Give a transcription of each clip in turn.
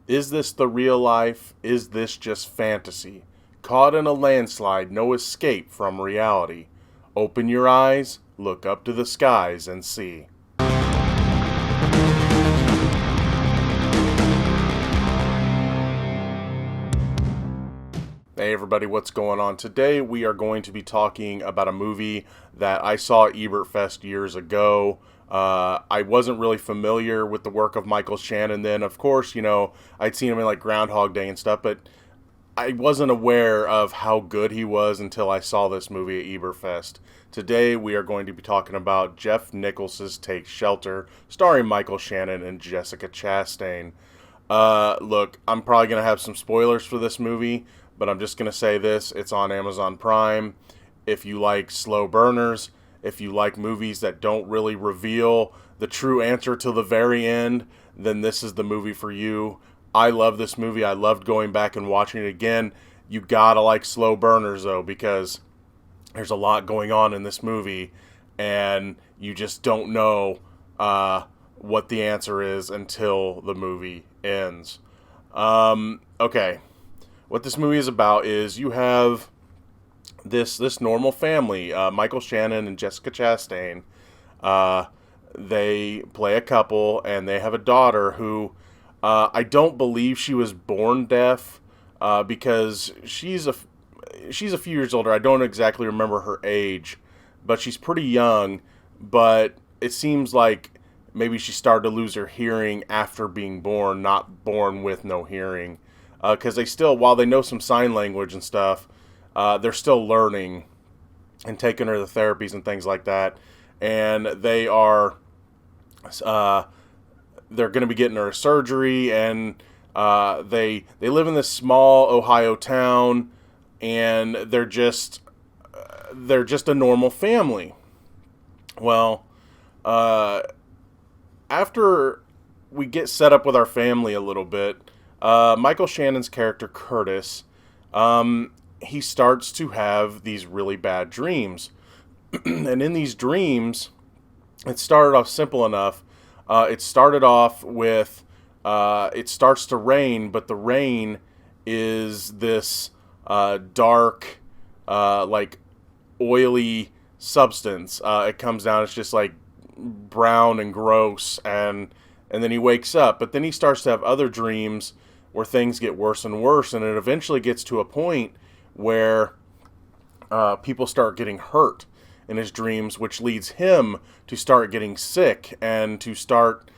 Is this the real life? Is this just fantasy? Caught in a landslide, no escape from reality. Open your eyes, look up to the skies, and see. Hey everybody, what's going on? Today we are going to be talking about a movie that I saw at Ebert Fest years ago. I wasn't really familiar with the work of Michael Shannon then. Of course, I'd seen him in like Groundhog Day and stuff, but I wasn't aware of how good he was until I saw this movie at Ebert Fest. Today we are going to be talking about Jeff Nichols' Take Shelter, starring Michael Shannon and Jessica Chastain. Look, I'm probably going to have some spoilers for this movie, but I'm just going to say this. It's on Amazon Prime. If you like slow burners, if you like movies that don't really reveal the true answer till the very end, then this is the movie for you. I love this movie. I loved going back and watching it again. You gotta like slow burners, though, because there's a lot going on in this movie, and you just don't know what the answer is until the movie ends. Okay. What this movie is about is you have this normal family, Michael Shannon and Jessica Chastain. They play a couple, and they have a daughter who I don't believe she was born deaf because she's a few years older. I don't exactly remember her age, but she's pretty young. But it seems like maybe she started to lose her hearing after being born, not born with no hearing. Because they still, while they know some sign language and stuff, they're still learning and taking her to therapies and things like that. And they are, they're going to be getting her surgery, and they live in this small Ohio town, and they're just a normal family. Well, after we get set up with our family a little bit, Michael Shannon's character, Curtis, he starts to have these really bad dreams. And in these dreams, it started off simple enough. It started off with, it starts to rain, but the rain is this dark, like oily substance. It comes down, it's just like brown and gross, and then he wakes up. But then he starts to have other dreams where things get worse and worse, and it eventually gets to a point where people start getting hurt in his dreams, which leads him to start getting sick and to start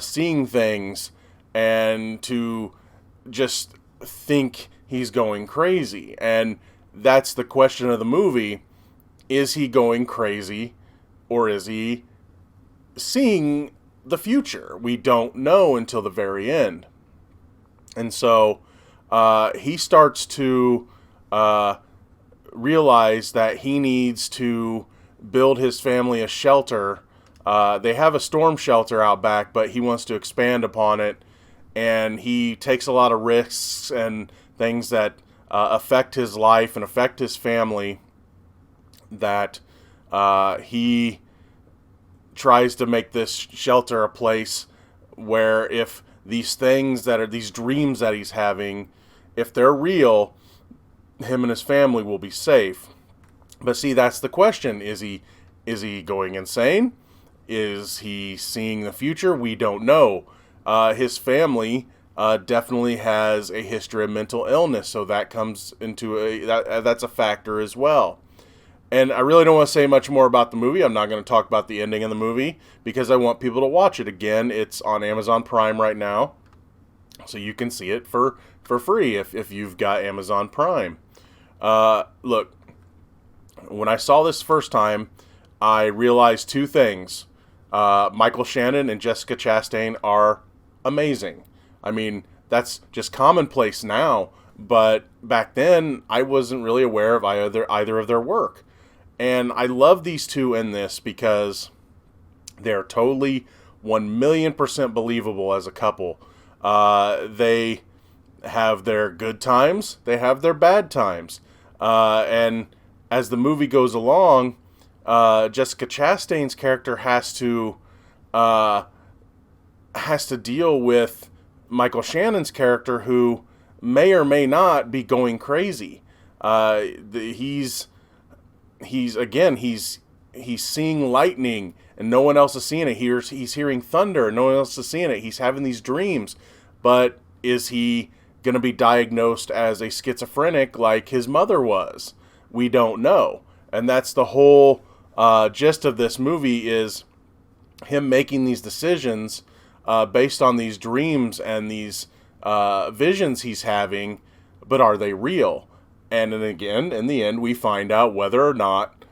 seeing things and to just think he's going crazy. And that's the question of the movie. Is he going crazy, or is he seeing the future? We don't know until the very end. And so he starts to realize that he needs to build his family a shelter. They have a storm shelter out back, but he wants to expand upon it. And he takes a lot of risks and things that affect his life and affect his family, that he tries to make this shelter a place where if these things that are these dreams that he's having, if they're real, him and his family will be safe. But see, that's the question. Is he going insane? Is he seeing the future? We don't know. His family definitely has a history of mental illness, so that comes into that's a factor as well. And I really don't want to say much more about the movie. I'm not going to talk about the ending of the movie because I want people to watch it. Again, it's on Amazon Prime right now, so you can see it for free if you've got Amazon Prime. Look, when I saw this first time, I realized two things. Michael Shannon and Jessica Chastain are amazing. I mean, that's just commonplace now, but back then I wasn't really aware of either of their work. And I love these two in this because they're totally 1,000,000% believable as a couple. They have their good times, they have their bad times. And as the movie goes along, Jessica Chastain's character has to deal with Michael Shannon's character, who may or may not be going crazy. He's seeing lightning and no one else is seeing it. He's hearing thunder and no one else is seeing it. He's having these dreams, but is he going to be diagnosed as a schizophrenic like his mother was? We don't know. And that's the whole gist of this movie, is him making these decisions based on these dreams and these visions he's having, but are they real? And then again, in the end, we find out whether or not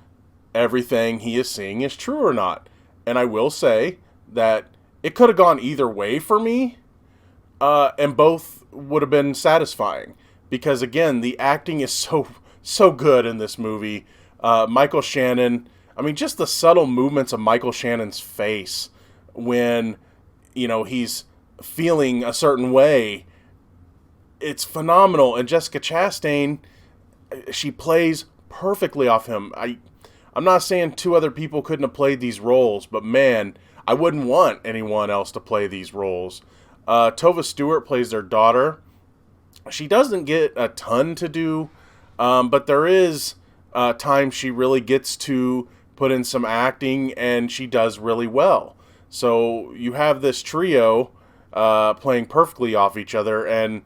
everything he is seeing is true or not. And I will say that it could have gone either way for me, and both would have been satisfying. Because again, the acting is so good in this movie. Michael Shannon, I mean, just the subtle movements of Michael Shannon's face when, he's feeling a certain way, it's phenomenal. And Jessica Chastain, she plays perfectly off him. I'm not saying two other people couldn't have played these roles, but man, I wouldn't want anyone else to play these roles. Tova Stewart plays their daughter. She doesn't get a ton to do, but there is time she really gets to put in some acting, and she does really well. So you have this trio playing perfectly off each other, and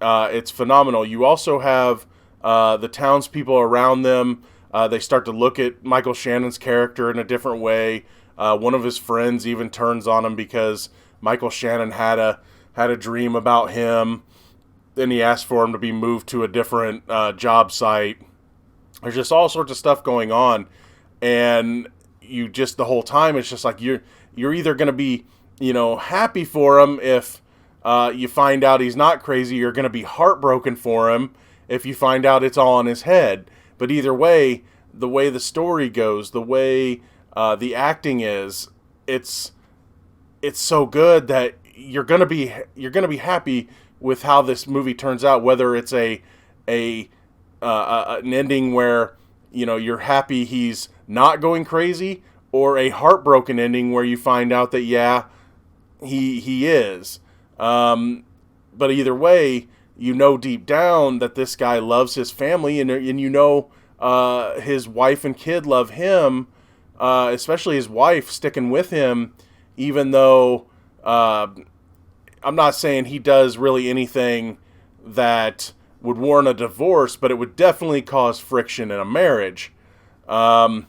it's phenomenal. You also have the townspeople around them. They start to look at Michael Shannon's character in a different way. One of his friends even turns on him because Michael Shannon had a dream about him. Then he asked for him to be moved to a different job site. There's just all sorts of stuff going on, and you just, the whole time, it's just like you're either going to be happy for him if you find out he's not crazy. You're going to be heartbroken for him if you find out it's all in his head. But either way, the way the story goes, the way the acting is, it's so good that you're gonna be happy with how this movie turns out. Whether it's an ending where you're happy he's not going crazy, or a heartbroken ending where you find out that he is. But either way, deep down that this guy loves his family, and his wife and kid love him, especially his wife sticking with him, even though I'm not saying he does really anything that would warrant a divorce, but it would definitely cause friction in a marriage. And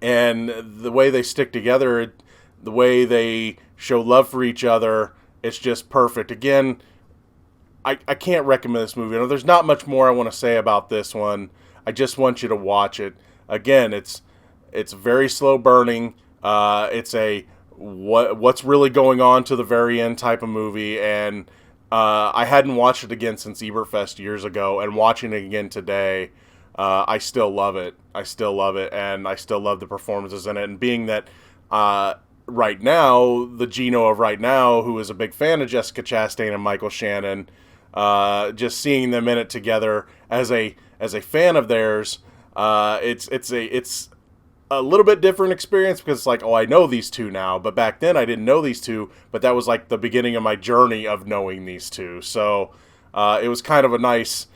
the way they stick together, the way they show love for each other, it's just perfect. Again, I can't recommend this movie. There's not much more I want to say about this one. I just want you to watch it. Again, it's very slow burning. It's a what's really going on to the very end type of movie, and I hadn't watched it again since Eberfest years ago, and watching it again today, I still love it. And I still love the performances in it. And being that right now, the Gino of right now, who is a big fan of Jessica Chastain and Michael Shannon, just seeing them in it together as a fan of theirs, it's a little bit different experience, because it's like, oh, I know these two now, but back then I didn't know these two, but that was like the beginning of my journey of knowing these two. So it was kind of a nice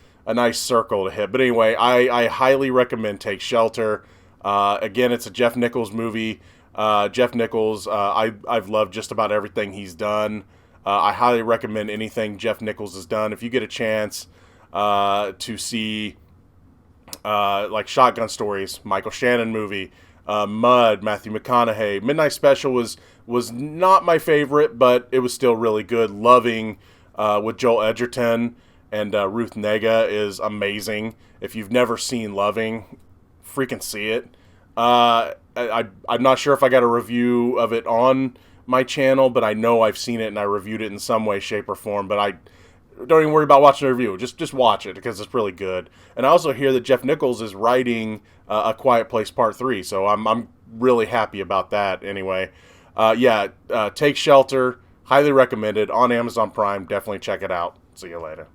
circle to hit. But anyway, I highly recommend Take Shelter. Again, it's a Jeff Nichols movie. Jeff Nichols, I've loved just about everything he's done. I highly recommend anything Jeff Nichols has done. If you get a chance to see like Shotgun Stories, Michael Shannon movie, Mud, Matthew McConaughey, Midnight Special was not my favorite, but it was still really good. Loving with Joel Edgerton and Ruth Negga is amazing. If you've never seen Loving, freaking see it. I'm not sure if I got a review of it on my channel, but I know I've seen it and I reviewed it in some way, shape, or form. But I don't even worry about watching the review. Just watch it, because it's really good. And I also hear that Jeff Nichols is writing A Quiet Place Part 3, so I'm really happy about that. Anyway, Take Shelter, highly recommended on Amazon Prime. Definitely check it out. See you later.